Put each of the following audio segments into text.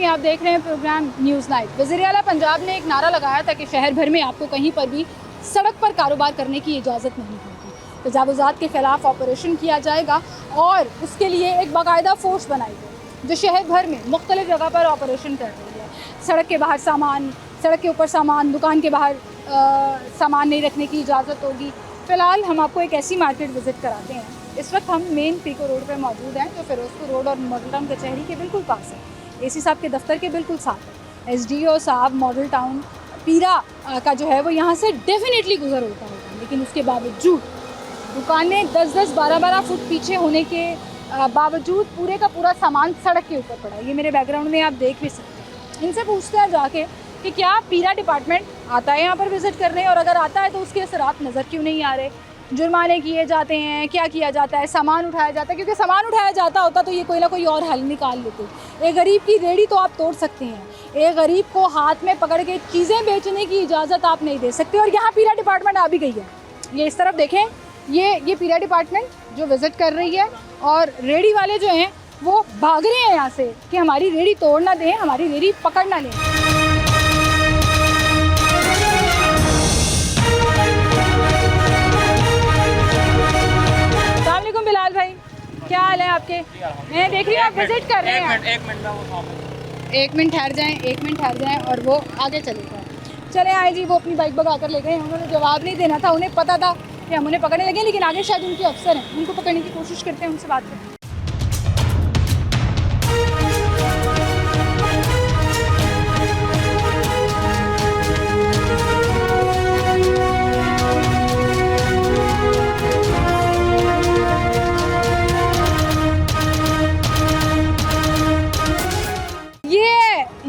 आप देख रहे हैं प्रोग्राम न्यूज़ नाइट। वज़ीर-ए-आला पंजाब ने एक नारा लगाया था कि शहर भर में आपको कहीं पर भी सड़क पर कारोबार करने की इजाज़त नहीं होगी। तजावुज़ात के ख़िलाफ़ ऑपरेशन किया जाएगा और उसके लिए एक बाकायदा फ़ोर्स बनाई गई जो शहर भर में मुख्तलिफ़ जगह पर ऑपरेशन कर रही है। सड़क के बाहर सामान, सड़क के ऊपर सामान, दुकान के बाहर सामान नहीं रखने की इजाज़त होगी। फ़िलहाल हम आपको एक ऐसी मार्केट विज़िट कराते हैं। इस वक्त हम मेन पीको रोड पर मौजूद हैं जो फिरोजपुर रोड और मॉडल टाउन कचहरी के बिल्कुल पास है। एसी साहब के दफ्तर के बिल्कुल साथ है। SDO साहब मॉडल टाउन पीरा का जो है वो यहाँ से डेफिनेटली गुजर होता होगा, लेकिन उसके बावजूद दुकानें 10-10, 12-12 फुट पीछे होने के बावजूद पूरे का पूरा सामान सड़क के ऊपर पड़ा है। ये मेरे बैकग्राउंड में आप देख भी सकते हैं। इनसे पूछते हैं जाके कि क्या पीरा डिपार्टमेंट आता है यहाँ पर विज़िट करने, और अगर आता है तो उसके असरात नज़र क्यों नहीं आ रहे। जुर्माने किए जाते हैं, क्या किया जाता है, सामान उठाया जाता है, क्योंकि सामान उठाया जाता होता तो ये कोई ना कोई और हल निकाल लेते। एक गरीब की रेहड़ी तो आप तोड़ सकते हैं, एक गरीब को हाथ में पकड़ के चीज़ें बेचने की इजाज़त आप नहीं दे सकते। और यहाँ पीरा डिपार्टमेंट आ भी गई है। ये इस तरफ देखें, ये पीरा डिपार्टमेंट जो विज़िट कर रही है, और रेहड़ी वाले जो हैं वो भाग रहे हैं यहाँ से कि हमारी रेहड़ी तोड़ ना दें, हमारी रेहड़ी पकड़ ना लें। बिलाल भाई, क्या हाल है आपके? मैं देख रही हूँ आप विजिट कर रहे हैं। एक मिनट ठहर जाएं और वो आगे चले जाए। चले आए जी, वो अपनी बाइक भगा कर ले गए। उन्होंने जवाब नहीं देना था, उन्हें पता था कि हम उन्हें पकड़ने लगे, लेकिन आगे शायद उनके अफसर हैं, उनको पकड़ने की कोशिश करते हैं, उनसे बात करते हैं।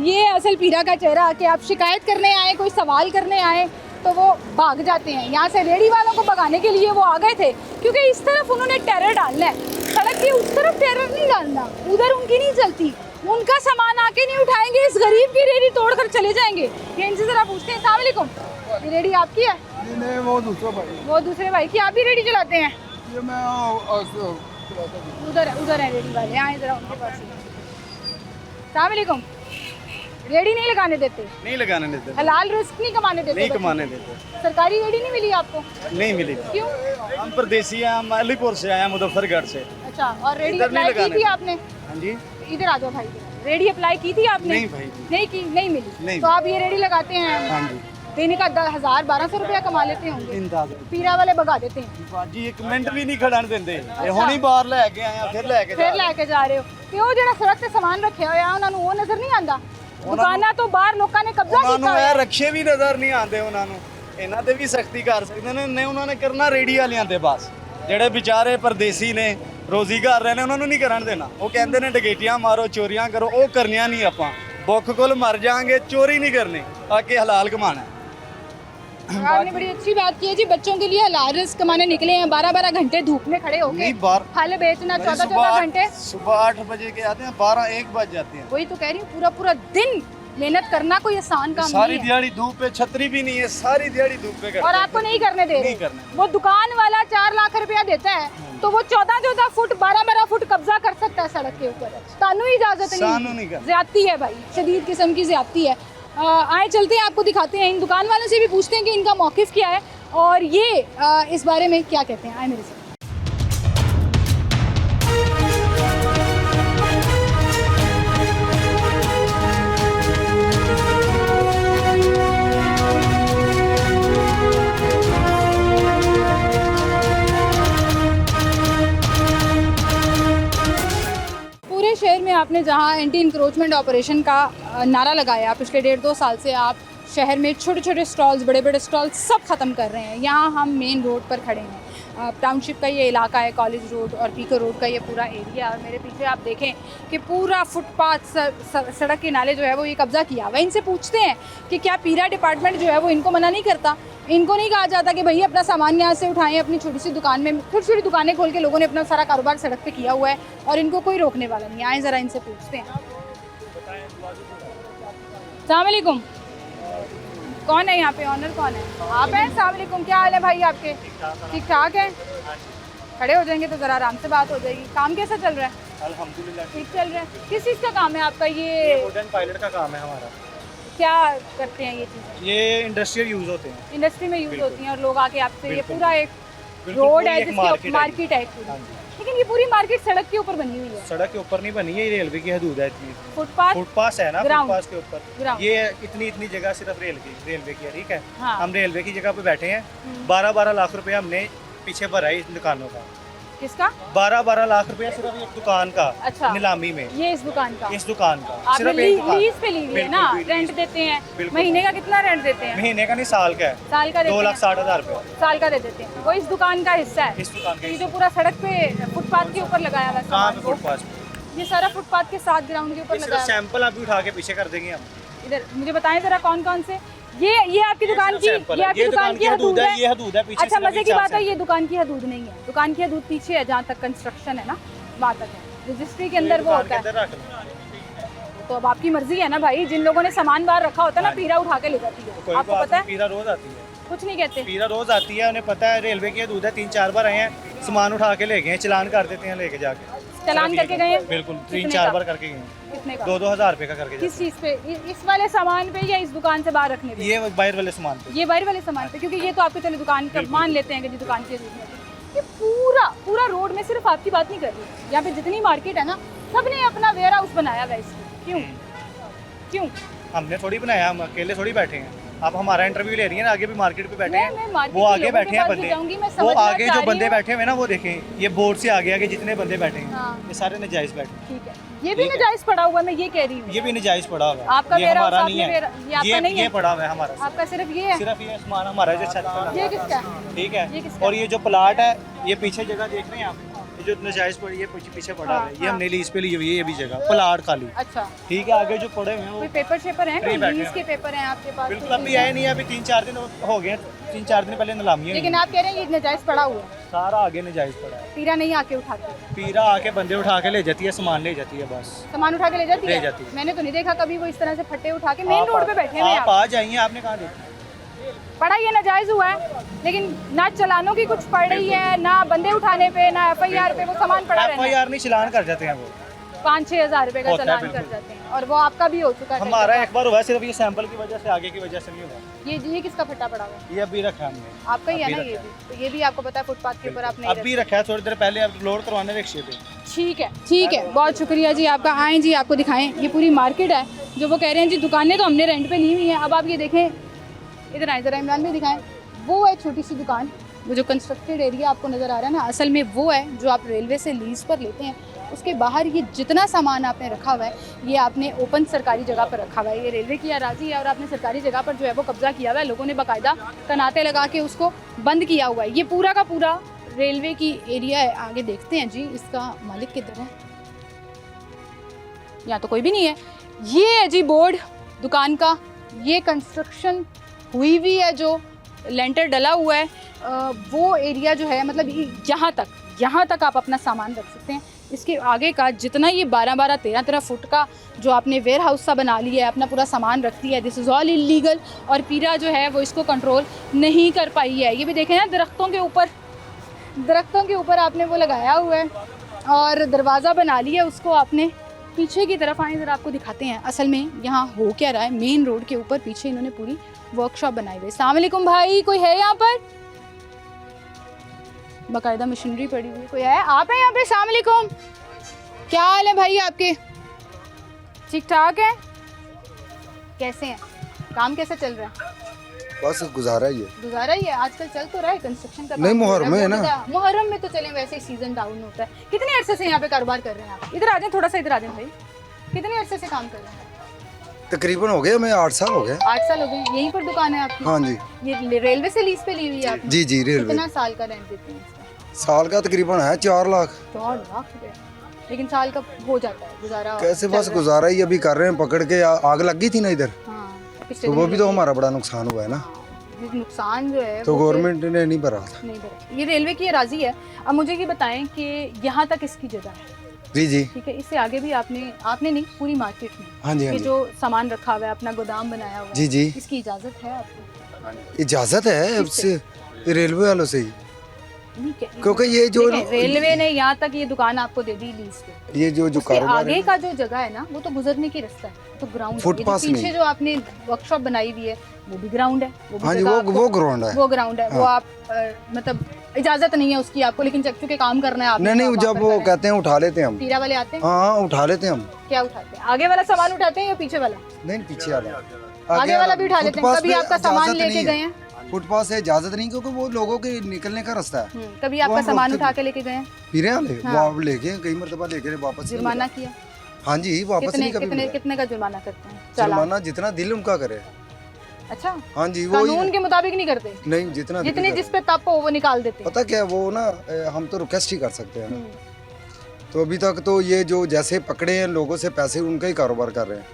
ये असल पीरा का चेहरा कि आप शिकायत करने आए, कोई सवाल करने आए तो वो भाग जाते हैं। यहाँ से रेहड़ी वालों को भगाने के लिए वो आ गए थे, क्योंकि इस तरफ उन्होंने टेरर डालना है, सड़क की उस तरफ टेरर नहीं डालना, उधर उनकी नहीं चलती, उनका सामान आके नहीं उठाएंगे, इस गरीब की रेहड़ी तोड़ कर चले जाएंगे। ये इनसे ज़रा पूछते हैं। अस्सलाम वालेकुम, ये रेहड़ी आपकी है? नहीं, वो दूसरे भाई की। आप भी रेहड़ी चलाते हैं? ये मैं उधर है रेहड़ी वाले, आए ज़रा उनके पास। अस्सलाम वालेकुम, रेडी नहीं लगाने देते? नहीं लगाने देते। हलाल रिस्क नहीं कमाने देते? नहीं कमाने देते। सरकारी रेडी नहीं मिली आपको? नहीं मिली। क्यों? हम परदेसी हैं, हम अलीपुर से आए हैं, मुजफ्फरगढ़ से। अच्छा, और रेडी अप्लाई की थी आपने? हाँ जी। इधर आ जाओ भाई, रेडी अप्लाई की थी आपने? नहीं भाई, नहीं की, नहीं मिली। नहीं। तो आप ये रेडी लगाते हैं? हाँ जी। दिन का 1000-1200 रुपया कमा लेते होंगे। पीरा वाले भगा देते हैं जी, एक मिनट भी नहीं खड़ाने देंगे। हुणी बाहर लेके आए हैं, फिर लेके जा रहे हो। क्यों ਜਿਹੜਾ सड़क ਤੇ सामान रखे होया ਉਹਨਾਂ ਨੂੰ ਉਹ नजर नहीं आंदा? दुकाना तो बाहर लोगों ने कब्जा किया है। रक्षे भी नजर नहीं आते उन्होंने, इन्हां ते भी सख्ती कर सकते ने। नहीं उन्होंने करना रेडी वालियां ते बस, ਜਿਹੜੇ बेचारे परदेसी ने रोजी कर रहे ने उन्होंने नहीं करन देना। वो कहते ने डकैतियां मारो, चोरियां करो, वो करनियां नहीं। आपां भुख कोल मर जाएंगे, चोरी नहीं करनी, आके हलाल कमाना। आपने बड़ी अच्छी बात की है जी, बच्चों के लिए हलाल रिस्क कमाने निकले हैं। 12-12 घंटे धूप में खड़े होके फल बेचना, 14-14 घंटे। सुबह 8 बजे के आते हैं, 12-1 बज जाते हैं। वही तो कह रही हूँ, पूरा दिन मेहनत करना कोई आसान काम नहीं है। सारी दिहाड़ी धूप पे, छतरी भी नहीं है, सारी दिहाड़ी धूप पे करते और आपको नहीं करने दे रहे। वो दुकान वाला 4 लाख रुपया देता है तो वो 14-14 फुट 12-12 फुट कब्जा कर सकता है सड़क के ऊपर। तानू इजाजत नहीं, ज्यादती है भाई, शदीद किस्म की ज्यादती है। आए चलते हैं, आपको दिखाते हैं, इन दुकान वालों से भी पूछते हैं कि इनका मौक़िफ़ क्या है और ये इस बारे में क्या कहते हैं। आए मेरे साथ। शहर में आपने जहां एंटी इंक्रोचमेंट ऑपरेशन का नारा लगाया, पिछले 1.5-2 साल से आप शहर में छोटे छोटे स्टॉल्स, बड़े बड़े स्टॉल्स सब ख़त्म कर रहे हैं। यहाँ हम मेन रोड पर खड़े हैं। टाउनशिप का ये इलाका है, कॉलेज रोड और पीको रोड का ये पूरा एरिया। और मेरे पीछे आप देखें कि पूरा फुटपाथ, सड़क के नाले जो है वो ये कब्ज़ा किया हुआ है। इनसे पूछते हैं कि क्या पीरा डिपार्टमेंट जो है वो इनको मना नहीं करता? इनको नहीं कहा जाता कि भई अपना सामान यहाँ से उठाएं, अपनी छोटी सी दुकान में, छोटी छोटी दुकानें खोल के लोगों ने अपना सारा कारोबार सड़क पे किया हुआ है और इनको कोई रोकने वाला नहीं। आए ज़रा इनसे पूछते हैं। अस्सलाम वालेकुम, कौन है यहाँ पे ऑनर, कौन है? आप हैं? अस्सलाम वालेकुम, क्या हाल है भाई आपके? ठीक ठाक है? खड़े हो जाएंगे तो ज़रा आराम से बात हो जाएगी। काम कैसा चल रहा है? अल्हम्दुलिल्लाह ठीक चल रहा है। किस चीज़ का काम है आपका ये ये? वुडन पायलट का काम है हमारा। क्या करते हैं ये चीज़ें? ये इंडस्ट्रियल यूज होते हैं। इंडस्ट्री में यूज बिल्कुल। होती हैं और लोग आके आपसे ये बिल्कुल। पूरा एक बिल्कुल रोड पूरी है एक जिसकी मार्केट मार्केट है एक हाँ पूरी। जी। लेकिन ये पूरी मार्केट सड़क के ऊपर बनी हुई है। सड़क के ऊपर नहीं बनी है, ये रेलवे की हदूद है इतनी। फुटपाथ फुटपाथ है ना, Ground. फुटपाथ के ऊपर ग्राउंड। ये इतनी जगह सिर्फ रेलवे की है, ठीक है। हाँ। हम रेलवे की जगह पे बैठे हैं। हम्म। 12-12 लाख रुपए हमने पीछे भरा है इस दुकानों का। किसका? 12-12 लाख रुपए सिर्फ एक दुकान का अच्छा। नीलामी में, ये इस दुकान का इस दुकान का आपने सिर्फ एक दुकान। लीज पे ली हुई है ना? बिल्कुल, रेंट लीज। देते हैं। बिल्कुल। महीने का कितना रेंट देते हैं? महीने का नहीं, साल का है। साल का देते 2,60,000 रुपये हैं। साल का दे देते हैं। वो इस दुकान का हिस्सा है। इस दुकान ये के। जो पूरा सड़क पे फुटपाथ के ऊपर लगाया हुआ है कहाँ सामान पे को, फुटपाथ पे? ये सारा फुटपाथ के साथ ग्राउंड के ऊपर ये सिर्फ लगाया हुआ सैंपल अभी उठा के पीछे कर देंगे हम। है। इधर मुझे बताएं जरा कौन कौन से ये आपकी दुकान की, ये आपकी दुकान की हदूद है। ये हदूद है पीछे। अच्छा, सिर्फ मजे की चार बात है सैंपल। ये दुकान की हदूद नहीं है। दुकान की हदूद पीछे है, जहाँ तक कंस्ट्रक्शन है ना वहाँ तक है। रजिस्ट्री के अंदर वो दुकान होता के है। अंदर रख लो। तो अब आपकी मर्जी है ना भाई, जिन लोगों ने सामान बाहर रखा होता है ना, हाँ जी। पीरा उठा के ले जाती है। कोई आपको बात पता नहीं, है? पीरा रोज आती है। कुछ नहीं कहते। पीरा रोज आती है, उन्हें पता है रेलवे की हदूद है। 3-4 बार आए हैं, सामान उठा के ले गए हैं, चालान कर देते हैं लेके जाके। चालान करके गए हैं? बिल्कुल, कितने 3-4 का? बार करके गए हैं। कितने का? 2-2 हज़ार रुपये का करके किस जाते चीज़ पे? इस वाले सामान पे या इस दुकान से बाहर रखने पे? हैं। ये बाहर वाले सामान पे। ये बाहर वाले सामान पे, क्योंकि ये तो आपके चले दुकान का मान लेते हैं कि जी दुकान की हदूद में। ये पूरा रोड में सिर्फ आपकी बात नहीं कर रही, यहाँ पे जितनी मार्केट है ना, सबने अपना वेयर हाउस बनाया हुआ है इसमें। क्यों? क्यों? हमने थोड़ी बनाया, हम अकेले थोड़ी बैठे हैं। आप हमारा इंटरव्यू ले रही हैं ना, आगे भी मार्केट पे बैठे मैं हैं। मार्केट वो के आगे लोगों बैठे के हैं पास भी बंदे, जाऊंगी, मैं वो समझना आगे चाह जो रही बंदे हूँ। बैठे हुए ना, वो देखें, ये बोर्ड से आगे आगे जितने बंदे बैठे हैं, हाँ। ये सारे नाजायज बैठे हैं। ठीक है, ये भी ठीक है। नजायज पड़ा हुआ है, मैं ये कह रही हूँ। ये भी नाजायज पड़ा हुआ है। आपका ये वेयर हाउस हमारा आपने नहीं है, ये आपका नहीं ये है? पड़ा हुआ है हमारा। आपका सिर्फ ये है? सिर्फ ये सामान हमारा जो छत पर ये लगा किसका है? है। ठीक ये है। किसका और ये जो प्लाट है, ये पीछे जगह देख रहे हैं आप, ये जो नाजायज पड़ी है पीछे पड़ा हाँ, है, ये हाँ। हमने लीज पे ली हुई है। ये भी जगह प्लाट खाली, अच्छा, ठीक है। आगे जो पड़े हुए हैं कोई वो पेपर शेपर है? फ्री कोई बैठे लीज हैं। के पेपर हैं आपके पास? बिल्कुल कोई अभी चीज़ है? आए नहीं, अभी 3-4 दिन हो गए। 3-4 दिन पहले नीलामी हुई लेकिन है। आप कह रहे हैं ये नजायज पड़ा हुआ है, सारा आगे नाजायज पड़ा है। पीरा नहीं आके उठाते? पीरा आके बंदे उठा के ले जाती है, सामान ले जाती है बस। सामान उठा के ले जाती ले है? जाती है। मैंने तो नहीं देखा कभी वो इस तरह से फट्टे उठा के। मेन आप रोड पे बैठे हैं आप आ जाइए, आपने कहा देखा? पड़ा ये नाजायज हुआ है, लेकिन ना चलानों की कुछ पड़ रही है, ना बंदे उठाने पे, ना FIR पे, वो सामान पड़ा रहना है। FIR नहीं, चालान कर जाते हैं वो। 5-6 हज़ार रुपए का होता है, चालान कर बिल्कुल। जाते हैं, और वो आपका भी हो चुका है। हमारा एक बार हुआ है, सिर्फ ये सैंपल की वजह से, आगे की वजह से नहीं हुआ। ये किसका फटा पड़ा हुआ है? ये अभी रखा है हमने। आपका ही है ना अभी ये रखा भी? तो ये भी आपको पता है फुटपाथ के ऊपर आपने अभी रखा है, थोड़ी देर पहले अब लोड करवाने रिक्शे पे। ठीक है, बहुत शुक्रिया जी आपका। आए जी, आपको दिखाएं, ये पूरी मार्केट है जो वो कह रहे हैं जी दुकानें तो हमने रेंट पे ली हुई हैं। अब आप ये देखें, इधर आए ज़रा, इमरान भी दिखाएं। वो है छोटी सी दुकान, वो जो कंस्ट्रक्टेड एरिया आपको नज़र आ रहा है ना, असल में वो है जो आप रेलवे से लीज पर लेते हैं। उसके बाहर ये जितना सामान आपने रखा हुआ है, ये आपने ओपन सरकारी जगह पर रखा हुआ है। ये रेलवे की अराजी है और आपने सरकारी जगह पर जो है वो कब्जा किया हुआ है। लोगों ने बाकायदा कनाते लगा के उसको बंद किया हुआ है। ये पूरा का पूरा रेलवे की एरिया है। आगे देखते हैं जी, इसका मालिक किधर है? यहाँ तो कोई भी नहीं है। ये है जी बोर्ड दुकान का। ये कंस्ट्रक्शन हुई हुई है, जो लेंटर डला हुआ है, वो एरिया जो है, मतलब यहाँ तक आप अपना सामान रख सकते हैं। इसके आगे का जितना ये 12-12, 13-13 फुट का जो आपने वेयर हाउस सा बना लिया है, अपना पूरा सामान रख दिया है, दिस इज़ ऑल इलीगल। और पीरा जो है वो इसको कंट्रोल नहीं कर पाई है। ये भी देखें ना, दरख्तों के ऊपर आपने वो लगाया हुआ है और दरवाज़ा बना लिया उसको आपने। पीछे की तरफ आए, ज़रा आपको दिखाते हैं असल में यहाँ हो क्या रहा है। मेन रोड के ऊपर पीछे इन्होंने पूरी वर्कशॉप बनाई हुई है। अस्सलाम वालेकुम भाई, कोई है यहाँ पर? बाकायदा मशीनरी पड़ी हुई, कोई है? आप हैं यहाँ पे? अस्सलाम वालेकुम, क्या हाल है भाई आपके? ठीक ठाक है? कैसे हैं? काम कैसे चल रहा है? बस गुजारा ही है। गुजारा ही है। आजकल चल तो रहा है कंस्ट्रक्शन का? नहीं, मुहर्रम है ना। मुहर्रम में तो चले, वैसे ही सीजन डाउन होता है। कितने अरसे से यहाँ पे कारोबार कर रहे हैं आप? इधर आ जाए, थोड़ा सा इधर आ जाए भाई। कितने अरसे से काम कर रहे हैं? तकरीबन हो गए, हमें 8 साल हो गए। 8 साल हो गए। यहीं पर दुकान है आपकी? हाँ जी। ये रेलवे से लीज पे ली हुई है आपने? जी जी, रेलवे। कितना साल का रेंट देते हैं इसका? साल का तकरीबन है 4 लाख। 4 लाख रुपए? लेकिन साल का हो जाता है गुजारा? कैसे? चल बस रहा है। गुजारा ही अभी कर रहे हैं, पकड़ के आग लगी थी ना इधर, हाँ, पिछले तो वो दिनों भी तो लगी। हमारा बड़ा नुकसान हुआ है ना, हाँ, नुकसान जो है तो वो फिर गवर्नमेंट ने नहीं भरा था। नहीं भरा। ये रेलवे की अराजी है। अब मुझे ये बताएं कि यहाँ तक इसकी जगह है, जी जी। ठीक है? इससे आगे भी आपने नहीं, पूरी मार्केट में हाँ जी, हाँ ये जी। जो सामान रखा हुआ है, अपना गोदाम बनाया हुआ है, जी जी, इसकी इजाजत है आपको? इजाजत है उससे, रेलवे वालों से ही। नहीं कह रही क्योंकि ये जो देखें, रेलवे ने यहाँ तक ये दुकान आपको दे दी लीज पे, ये जो उसके कारोबार आगे है का जो जगह है ना वो तो गुजरने की रास्ता है, तो ग्राउंड फुटपाथ पीछे नहीं। जो आपने वर्कशॉप बनाई हुई है वो भी ग्राउंड है, वो भी हाँ जी, जगह आपको- वो ग्राउंड है। वो ग्राउंड है, वो हाँ। आप मतलब इजाजत नहीं है उसकी आपको, लेकिन चक्चू के काम करना है आपने, नहीं तो आप जब वहाँ वो पर कहते हैं उठा लेते हैं हम। पीरा वाले आते हैं, हाँ उठा लेते हैं हम। क्या उठाते हैं? आगे वाला सामान उठाते हैं या पीछे वाला? नहीं पीछे वाला, आगे वाला भी उठा लेते हैं। फुटपाथ कभी पे आपका सामान इजाजत लेके नहीं गए है। हैं? फुटपाथ से इजाजत नहीं, क्योंकि वो लोगों के निकलने का रास्ता है। कभी वो आपका हम सामान रोकते उठा नहीं। के लेके गए हैं? फिर वाले वो हाँ। आप लेके कई मरतबा लेके वापस नहीं जुर्माना मिला। किया? हाँ जी, वापस कितने नहीं कभी कितने मिला। कितने का जुर्माना करते हैं? चालान? जुर्माना जितना दिल उनका करे। अच्छा, हाँ जी, वो कानून के मुताबिक नहीं करते, नहीं जितना दिल जितने करे। जिस पे तप हो वो निकाल देते हैं। पता क्या वो ना हम तो रिक्वेस्ट ही कर सकते हैं ना। हम्म, तो अभी तक तो ये जो जैसे पकड़े हैं लोगों से पैसे उनका ही कारोबार कर रहे हैं।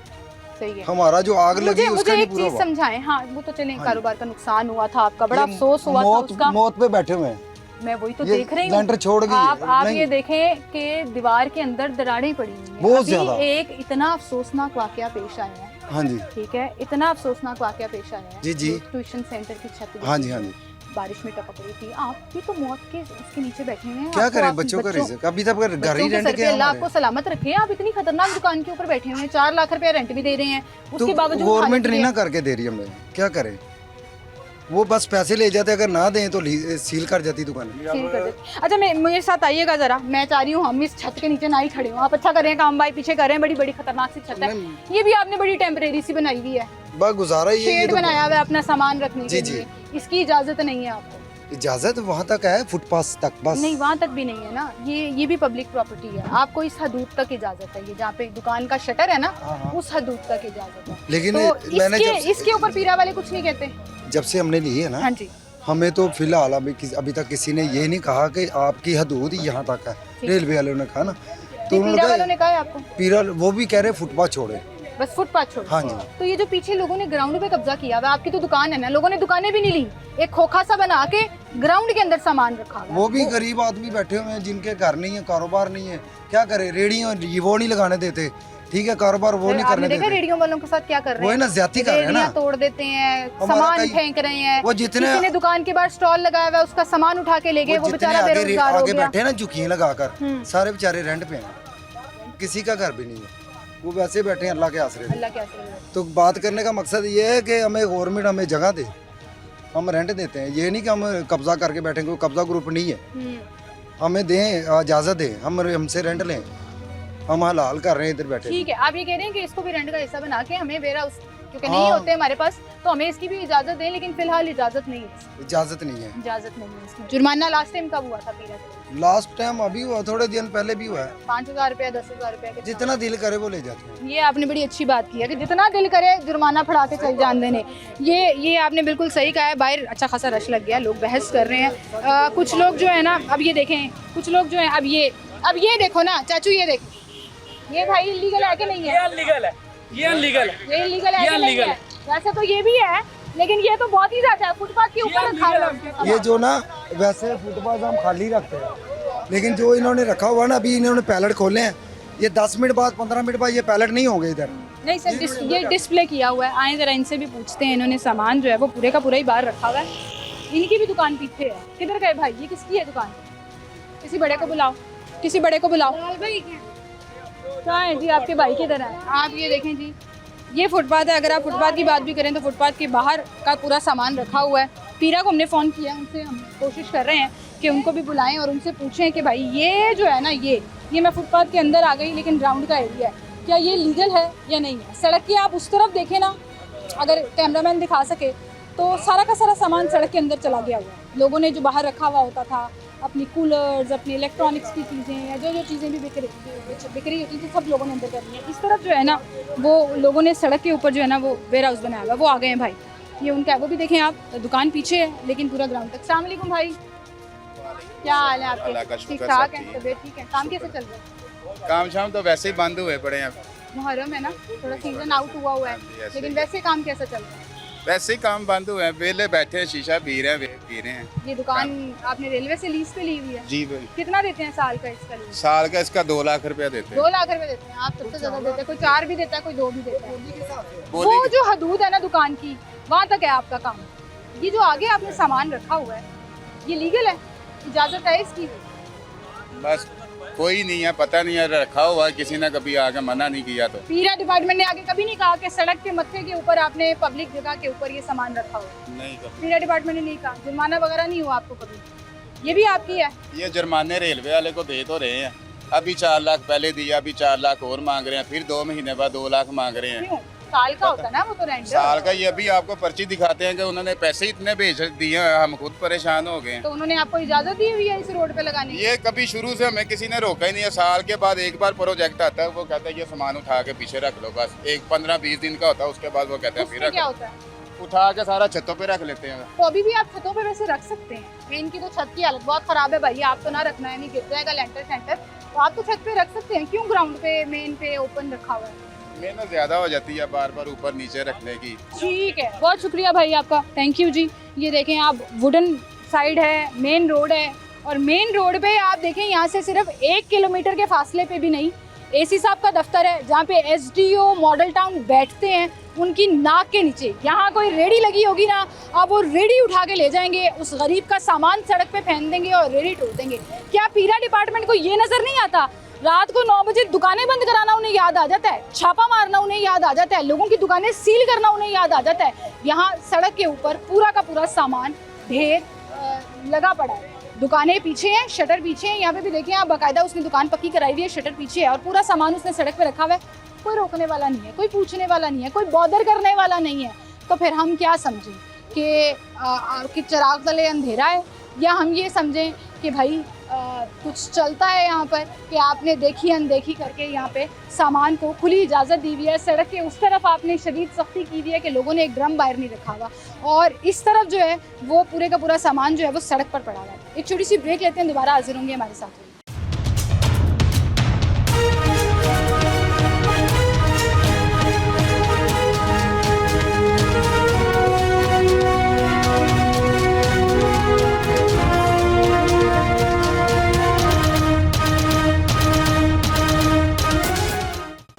सही है। हमारा जो आग लगी मुझे उसका मुझे नहीं एक पूरा चीज हुआ। समझाएं। हाँ वो तो चलें, हाँ जी। कारोबार का नुकसान हुआ था आपका, बड़ा ये अफसोस हुआ था मौत उसका। मौत पे बैठे हुए हैं। मैं वही तो ये देख रही हूँ, लेंटर छोड़ गई है। आप नहीं। ये देखें कि दीवार के अंदर दरारें पड़ी हुई हैं। बहुत अभी ज्यादा। एक इतना अफसोसनाक वाकया पेश आया है, हाँ जी, ठीक है, इतना अफसोसनाक वाकया पेश आया है। जी, जी। एक ट्यूशन सेंटर की छत गिरी हाँ जी, थी, हाँ जी। बारिश में टपक रही थी। आप भी तो मौत के उसके नीचे बैठे हुए हैं। क्या आपको करें, आप बच्चों का बच्चों- रिस्क अभी तक घर बच्चों ही के रेंट सर के पे अल्लाह आपको हमारे। सलामत रखे। आप इतनी खतरनाक दुकान के ऊपर बैठे हुए हैं, 4 लाख रुपया रेंट भी दे रहे हैं, तो उसके बावजूद गवर्नमेंट हालत नहीं ये ना करके दे रही हमें, क्या करें। वो बस पैसे ले जाते, अगर ना दें तो सील कर जाती दुकान। सील कर देते। अच्छा मैं मेरे साथ आइएगा जरा, मैं चाह रही हूँ हम इस छत के नीचे ना ही खड़े हो। आप अच्छा कर रहे हैं काम भाई, पीछे कर रहे हैं, बड़ी बड़ी खतरनाक सी छत है। ये भी आपने बड़ी टेम्परेरी सी बनाई हुई है, बस गुजारा ही है ये शेड तो। बनाया हुआ है अपना सामान रखने जी, के जी। लिए, इसकी इजाजत नहीं है आपको। इजाजत वहाँ तक है, फुटपाथ तक बस। नहीं वहाँ तक भी नहीं है ना, ये भी पब्लिक प्रॉपर्टी है, आपको इस हदूद तक इजाजत है। ये जहाँ पे दुकान का शटर है ना, हाँ, हाँ। उस हदूद तक इजाजत है। लेकिन तो मैंने इसके ऊपर पीरा वाले कुछ नहीं कहते। जब से हमने ली है ना, हाँ जी, हमें तो फिलहाल अभी तक किसी ने ये नहीं कहा कि आपकी हदूद यहाँ तक है। ठीक। रेलवे वालों ने कहा ना, तो पीरा वालों उन्होंने ने कहा है आपको पीरा वो भी कह रहे फुटपाथ छोड़े। बस फुटपाथ छोड़। हाँ जी। तो ये जो पीछे लोगों ने ग्राउंड पे कब्जा किया हुआ है, आपकी तो दुकान है ना, लोगों ने दुकानें भी नहीं ली, एक खोखा सा बना के ग्राउंड के अंदर सामान रखा हुआ है। वो भी गरीब आदमी बैठे हुए हैं जिनके घर नहीं है, कारोबार नहीं है, क्या करे। रेडियो वो नहीं लगाने देते, ठीक है, कारोबार वो नहीं आपने करने देखा देते। रेडियो वालों के साथ क्या कर रहे वो हैं? है ना, ज्यादती कर रहे हैं ना। रेडियां तोड़ देते हैं, हमारा सामान कई- फेंक रहे हैं। वो जितने- किसी ने दुकान के बाहर स्टॉल लगाया हुआ है, उसका सामान उठा के ले गए, वो वो जितने बेचारा बेरोजगार हो आगे गया। बैठे हैं ना झुकियां लगाकर, हम्म। सारे बेचारे रेंट पे हैं, किसी का घर भी नहीं है, वो वैसे बैठे हैं अल्लाह के आसरे पे। अल्लाह क्या करे। तो बात करने का मकसद ये है कि हमें गवर्नमेंट हमें जगह दे, हम रेंट देते हैं, ये नहीं कि हम कब्जा करके बैठेंगे, कोई कब्जा ग्रुप नहीं है। हमें दें इजाज़त दें, हमसे रेंट लें, हम हलाल कर रहे हैं इधर बैठे। ठीक है, आप ये कह रहे हैं कि इसको भी रेंट का हिस्सा बना के हमें वेयर हाउस, क्योंकि नहीं हाँ। होते हमारे पास, तो हमें इसकी भी इजाजत दें, लेकिन फिलहाल इजाजत नहीं है। इजाज़त नहीं है। इजाजत नहीं है इसकी। जुर्माना लास्ट टाइम कब हुआ था पीरा के? लास्ट टाइम अभी हुआ, थोड़े दिन पहले भी हुआ है। 5,000 रुपया, 10,000 रुपया के जितना दिल करे वो ले जाते हैं। ये आपने बड़ी अच्छी बात की है कि जितना दिल करे जुर्माना फड़ा के चल जान देने। ये आपने बिल्कुल सही कहा है। बाहर अच्छा खासा रश लग गया, लोग बहस कर रहे हैं। कुछ लोग जो है ना, अब ये देखें, कुछ लोग जो है अब ये देखो ना चाचू, ये देखो, ये भाई इलीगल है कि नहीं है? ये अनलीगल है, ये अनलीगल है। ये इलीगल है ये कि नहीं illegal है? वैसे तो ये भी है, लेकिन ये तो बहुत ही ज्यादा है, फुटपाथ के ऊपर रखा हुआ है। ये जो ना, वैसे फुटपाथ हम खाली रखते हैं, लेकिन जो इन्होंने रखा हुआ ना, अभी इन्होंने पैलेट खोले हैं, ये 10 मिनट बाद 15 मिनट बाद ये पैलेट नहीं होंगे इधर। नहीं सर, ये डिस्प्ले किया हुआ है। आए जरा इनसे भी पूछते हैं, इन्होंने सामान जो है वो पूरे का पूरा ही बाहर रखा हुआ है। इनकी भी दुकान पीछे है। किधर गए भाई, ये किसकी है दुकान? किसी बड़े को बुलाओ, किसी बड़े को बुलाओ। कहाँ है जी आपके भाई किधर है? आप ये देखें जी, ये फुटपाथ है। अगर आप फुटपाथ की बात भी करें तो फुटपाथ के बाहर का पूरा सामान रखा हुआ है। पीरा को हमने फ़ोन किया, उनसे हम कोशिश कर रहे हैं कि उनको भी बुलाएं और उनसे पूछें कि भाई ये जो है ना, ये मैं फुटपाथ के अंदर आ गई, लेकिन ग्राउंड का एरिया है, क्या ये लीगल है या नहीं है? सड़क के आप उस तरफ देखें ना, अगर कैमरामैन दिखा सके तो सारा का सारा सामान सड़क के अंदर चला गया हुआ है। लोगों ने जो बाहर रखा हुआ होता था, अपनी कूलर्स, अपनी इलेक्ट्रॉनिक्स की चीज़ें या जो चीज़ें भी बिक रही होती थी, सब लोगों ने अंदर कर ली है। इस तरफ जो है ना, वो लोगों ने सड़क के ऊपर जो है ना वो वेयर हाउस बनाया हुआ है। वो आ गए हैं भाई, ये उनका है। वो भी देखें आप, दुकान पीछे है लेकिन पूरा ग्राउंड तक। अस्सलाम वालेकुम भाई, क्या हाल है आपके? ठीक ठाक है, तबीयत ठीक है? काम कैसे चल रहा है? काम शाम तो वैसे ही बंद हुए पड़े हैं, मुहर्रम है ना, थोड़ा सीजन आउट हुआ है, ऐसे लेकिन ही। वैसे काम कैसा चल रहा है? वैसे ही काम बंद हुए हैं, वेले बैठे हैं, शीशा पी रहे हैं। ये दुकान आपने रेलवे से लीज पे ली हुई है? जी भाई, कितना देते हैं साल का इसका लीज? साल का इसका 2 लाख रुपया देते हैं। 2 लाख रुपए देते हैं। आप सबसे ज्यादा देते हैं, कोई 4 भी देता है, कोई 2 भी देता है। बोली वो जो हदूद है ना दुकान की, वहाँ तक है आपका काम। ये जो आगे आपने सामान रखा हुआ है, ये लीगल है? इजाजत है इसकी? बस कोई नहीं है, पता नहीं है, रखा हुआ है, किसी ने कभी आके मना नहीं किया। तो पीरा डिपार्टमेंट ने आगे कभी नहीं कहा कि सड़क के मत्थे के ऊपर आपने पब्लिक जगह के ऊपर ये सामान रखा हुआ? नहीं कभी। पीरा डिपार्टमेंट ने नहीं कहा? जुर्माना वगैरह नहीं हुआ आपको कभी? ये भी आपकी है? ये जुर्माने रेलवे वाले को दे तो रहे हैं, अभी 4 लाख पहले दिया, अभी 4 लाख और मांग रहे हैं, फिर 2 महीने बाद 2 लाख मांग रहे हैं। क्यों? साल का होता है ना वो तो रेंट। साल का। ये अभी आपको पर्ची दिखाते हैं कि उन्होंने पैसे इतने भेज दिए हैं, हम खुद परेशान हो गए हैं। तो उन्होंने आपको इजाजत दी हुई है इस रोड पे लगाने की? ये कभी शुरू से हमें किसी ने रोका ही नहीं है। साल के बाद एक बार प्रोजेक्ट आता है, वो कहता है ये सामान उठा के पीछे रख लो, बस एक 15-20 दिन का होता है, उसके बाद वो कहते हैं फिर उसमें रख क्या लो। होता है? उठा के सारा छतों पे रख लेते हैं। तो अभी भी आप छतों पे वैसे रख सकते हैं। मेन की तो छत की हालत बहुत खराब है भाई, आप तो ना रखना है, नहीं गिर जाएगा लेंटर सेंटर, तो आप तो छत पे रख सकते हैं। क्यों ग्राउंड पे मेन पे ओपन रखा हुआ है? मेहनत ज्यादा हो जाती है बार बार ऊपर नीचे रखने की। ठीक है, बहुत शुक्रिया भाई आपका, थैंक यू जी। ये देखें आप, वुडन साइड है, मेन रोड है, और मेन रोड पे आप देखें यहाँ से सिर्फ 1 किलोमीटर के फासले पे भी नहीं एसी साहब का दफ्तर है, जहाँ पे एसडीओ मॉडल टाउन बैठते हैं, उनकी नाक के नीचे यहाँ कोई रेडी लगी होगी ना, अब वो रेडी उठा के ले जाएंगे, उस गरीब का सामान सड़क पे फेंक देंगे और रेडी ठोक देंगे। क्या पीरा डिपार्टमेंट को ये नज़र नहीं आता? रात को 9 बजे दुकानें बंद कराना उन्हें याद आ जाता है, छापा मारना उन्हें याद आ जाता है, लोगों की दुकानें सील करना उन्हें याद आ जाता है। यहाँ सड़क के ऊपर पूरा का पूरा सामान ढेर लगा पड़ा है, दुकानें पीछे हैं, शटर पीछे हैं, यहाँ पे भी देखिए आप, बाकायदा उसने दुकान पक्की कराई हुई है, शटर पीछे है और पूरा सामान उसने सड़क पे रखा हुआ है। कोई रोकने वाला नहीं है, कोई पूछने वाला नहीं है, कोई बॉदर करने वाला नहीं है। तो फिर हम क्या समझें कि चिराग तले अंधेरा है, या हम ये समझें कि भाई कुछ चलता है यहाँ पर, कि आपने देखी अनदेखी करके यहाँ पे सामान को खुली इजाज़त दी हुई है। सड़क के उस तरफ आपने शदीद सख्ती की हुई है कि लोगों ने एक ड्रम बाहर नहीं रखा हुआ, और इस तरफ जो है वो पूरे का पूरा सामान जो है वो सड़क पर पड़ा हुआ है। एक छोटी सी ब्रेक लेते हैं, दोबारा हाजिर होंगे हमारे साथ।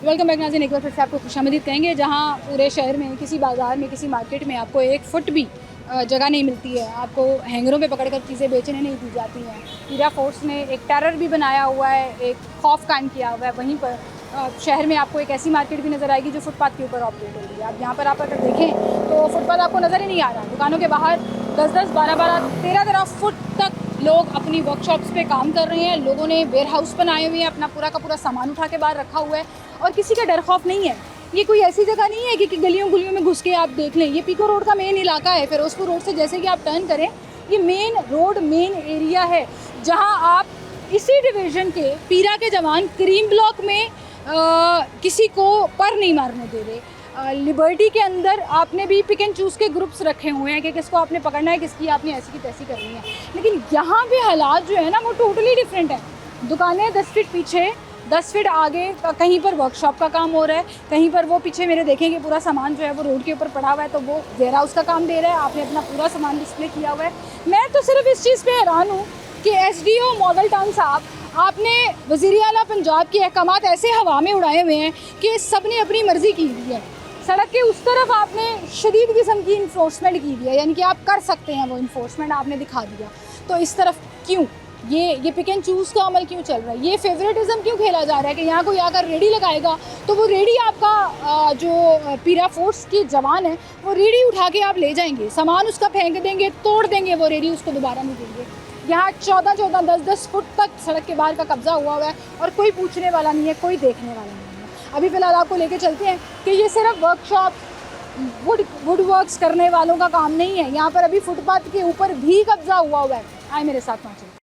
वेलकम बैक नाज़रीन, एक बार फिर से आपको खुशामदीद कहेंगे। जहाँ पूरे शहर में किसी बाज़ार में किसी मार्केट में आपको 1 फुट भी जगह नहीं मिलती है, आपको हैंगरों पे पकड़कर चीज़ें बेचने नहीं दी जाती हैं। पीरा फोर्स ने एक टेरर भी बनाया हुआ है, एक खौफ कायम किया हुआ है। वहीं पर शहर में आपको एक ऐसी मार्केट भी नज़र आएगी जो फुटपाथ के ऊपर ऑपरेट हो रही है। आप यहाँ पर आप अगर देखें तो फुटपाथ आपको नज़र ही नहीं आ रहा। दुकानों के बाहर 10-10, 12-12, 13-13 फुट तक लोग अपनी वर्कशॉप्स पे काम कर रहे हैं। लोगों ने वेयर हाउस बनाए हुए हैं, अपना पूरा का पूरा सामान उठा के बाहर रखा हुआ है और किसी का डर खौफ नहीं है। ये कोई ऐसी जगह नहीं है कि गलियों गुलियों में घुस के आप देख लें। ये पीको रोड का मेन इलाका है, फिरोजपुर रोड से जैसे कि आप टर्न करें, ये मेन रोड मेन एरिया है, जहां आप इसी डिवीज़न के पीरा के जवान क्रीम ब्लॉक में किसी को पर नहीं मारने दे रहे। लिबर्टी के अंदर आपने भी पिक एंड चूज़ के ग्रुप्स रखे हुए हैं कि किसको आपने पकड़ना है, किसकी आपने ऐसी की तैसी करनी है। लेकिन यहाँ पे हालात जो है ना वो टोटली डिफरेंट है। दुकानें 10 फीट पीछे, 10 फीट आगे कहीं पर वर्कशॉप का काम हो रहा है, कहीं पर वो पीछे मेरे देखेंगे पूरा सामान जो है वो रोड के ऊपर पड़ा हुआ है, तो वो वेयर हाउस का काम दे रहा है। आपने अपना पूरा सामान डिस्प्ले किया हुआ है। मैं तो सिर्फ इस चीज़ पे हैरान हूँ कि एसडीओ मॉडल टाउन साहब, आपने वज़ीर आला पंजाब के अहकामात ऐसे हवा में उड़ाए हुए हैं कि सब ने अपनी मर्ज़ी की हुई है। सड़क के उस तरफ आपने शदीद किस्म की इन्फोर्समेंट की हुई है, यानी कि आप कर सकते हैं वो इन्फोर्समेंट आपने दिखा दिया। तो इस तरफ क्यों ये पिक एंड चूज़ का अमल क्यों चल रहा है? ये फेवरेटिज्म क्यों खेला जा रहा है कि यहाँ कोई आकर रेडी लगाएगा तो वो रेडी आपका जो पीरा फोर्स के जवान है वो रेडी उठा के आप ले जाएंगे, सामान उसका फेंक देंगे, तोड़ देंगे, वो रेडी उसको दोबारा नहीं देंगे। यहाँ 14-14, 10-10 फुट तक सड़क के बाहर का कब्जा हुआ है और कोई पूछने वाला नहीं है, कोई देखने वाला नहीं है। अभी फ़िलहाल आपको लेके चलते हैं कि ये सिर्फ वर्कशॉप वुड वर्क्स करने वालों का काम नहीं है, यहाँ पर अभी फुटपाथ के ऊपर भी कब्जा हुआ है। आए मेरे साथ पहुँचे।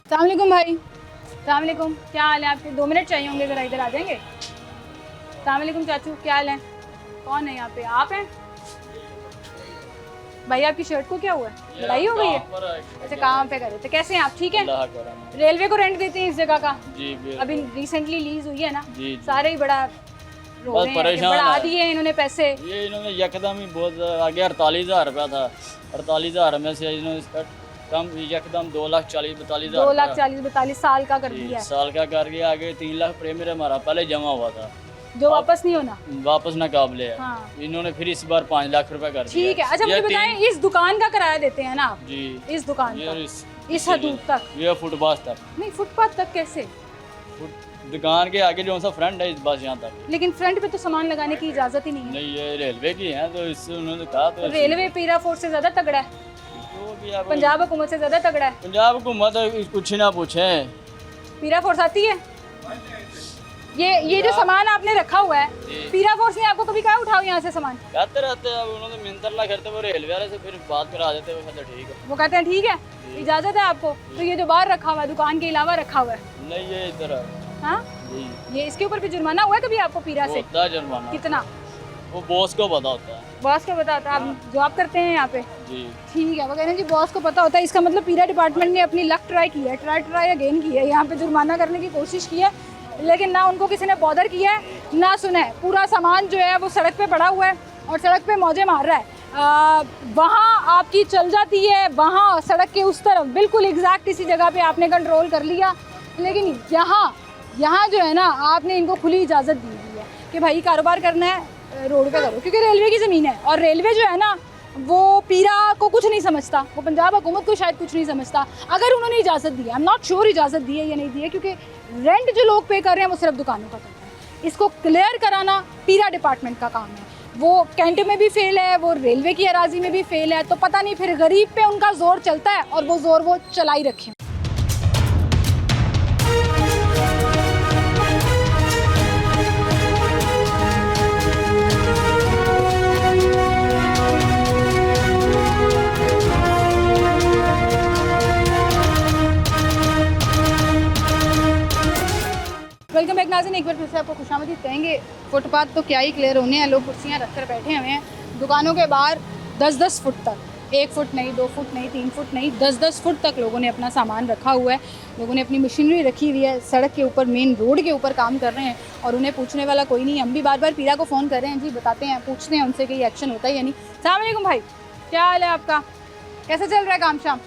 अस्सलामुअलैकुम भाई। अस्सलामुअलैकुम, क्या हाल है आपके? 2 मिनट चाहिए होंगे, ज़रा इधर आ जाएंगे। अस्सलामुअलैकुम चाचू, क्या हाल है? कौन है यहाँ पे? आप हैं भाई? आपकी शर्ट को क्या हुआ है? लड़ाई हो गई है? अच्छा, काम पे कर रहे थे। कैसे हैं आप? ठीक है। रेलवे को रेंट देते हैं इस जगह का? जी, अभी रिसेंटली लीज हुई है ना, जी। सारे ही बड़ा रो बस रहे हैं कि परेशान बढ़ा है। दिए इन्होंने पैसे। ये इन्होंने यकदम ही बहुत आगे 48,000 रुपया था, 48,000 में से इन्होंने इसका कम यकदम 2,40,42,000 2,40,42 साल का कर दिया है, साल का करके आगे 3 लाख प्रीमियम हमारा पहले जमा हुआ था, जो वापस नहीं होना। वापस ना काबिल है। हाँ। इन्होंने फिर इस बार 5 लाख रुपया कर दिया। ठीक है, अच्छा ये मुझे बताएं, इस दुकान का किराया देते हैं ना आप? जी, इस दुकान ये का इस हदूद तक? ये फुटपाथ तक, नहीं, फुटपाथ तक कैसे? दुकान के आगे जो सा फ्रंट है इस बस यहाँ तक। लेकिन फ्रंट पे तो सामान लगाने की इजाजत ही नहीं है। नहीं, ये रेलवे की है तो इससे उन्होंने कहा तो रेलवे पीरा फोर्स से ज्यादा तगड़ा है, जो भी आप पंजाब हुकूमत से ज्यादा तगड़ा है। पंजाब हुकूमत कुछ ही ना पूछे। पीरा फोर्स आती है? ये जो सामान आपने रखा हुआ है, पीरा फोर्स ने आपको कभी कहा उठाओ यहाँ से सामान? कहते रहते हैं, अब उन्होंने मिंतरला करते वो रेलवे वाले से फिर बात करा देते वो कहते ठीक है। वो कहते हैं ठीक है, इजाजत है आपको। तो ये जो बाहर रखा हुआ है, दुकान के अलावा रखा हुआ है, नहीं ये इधर है। हाँ, जी, ये इसके ऊपर भी जुर्माना हुआ है कभी आपको पीरा वो से? होता है जुर्माना, कितना? वो बॉस को पता होता है। बॉस को पता होता है? आप जॉब करते हैं यहाँ पे? जी, ठीक है, वो कह रहे हैं जी बॉस को पता होता है। इसका मतलब पीरा डिपार्टमेंट ने अपनी लक ट्राई की है, ट्राई अगेन की है, यहाँ पे जुर्माना करने की कोशिश की है, लेकिन ना उनको किसी ने बॉदर किया है ना सुना है। पूरा सामान जो है वो सड़क पे पड़ा हुआ है और सड़क पे मौजे मार रहा है। वहाँ आपकी चल जाती है, वहाँ सड़क के उस तरफ बिल्कुल एग्जैक्ट इसी जगह पे आपने कंट्रोल कर लिया, लेकिन यहाँ जो है ना, आपने इनको खुली इजाज़त दी हुई है कि भाई कारोबार करना है रोड पे करो, क्योंकि रेलवे की ज़मीन है और रेलवे जो है ना वो पीरा को कुछ नहीं समझता, वो पंजाब हुकूमत को शायद कुछ नहीं समझता। अगर उन्होंने इजाज़त दी है, आई एम नॉट श्योर इजाज़त दी है या नहीं दी है, क्योंकि रेंट जो लोग पे कर रहे हैं वो सिर्फ दुकानों का करता है। इसको क्लियर कराना पीरा डिपार्टमेंट का काम है। वो कैंट में भी फेल है, वो रेलवे की अराजी में भी फेल है, तो पता नहीं फिर गरीब पे उनका जोर चलता है और वो जोर वो चला ही रखे। वेलकम बैक नाज़रीन, एक बार फिर से आपको खुशामदीद कहेंगे। फुटपाथ तो क्या ही क्लियर होने हैं, लोग कुर्सियाँ रख कर बैठे हुए हैं। दुकानों के बाहर 10-10 फुट तक, 1 फुट नहीं, 2 फुट नहीं, 3 फुट नहीं, 10-10 फुट तक लोगों ने अपना सामान रखा हुआ है। लोगों ने अपनी मशीनरी रखी हुई है, सड़क के ऊपर, मेन रोड के ऊपर काम कर रहे हैं और उन्हें पूछने वाला कोई नहीं। हम भी बार बार पीरा को फ़ोन कर रहे हैं जी, बताते हैं, पूछते हैं उनसे कि ये एक्शन होता है या नहीं। अस्सलाम वालेकुम भाई, क्या हाल है आपका? कैसे चल रहा है काम शाम?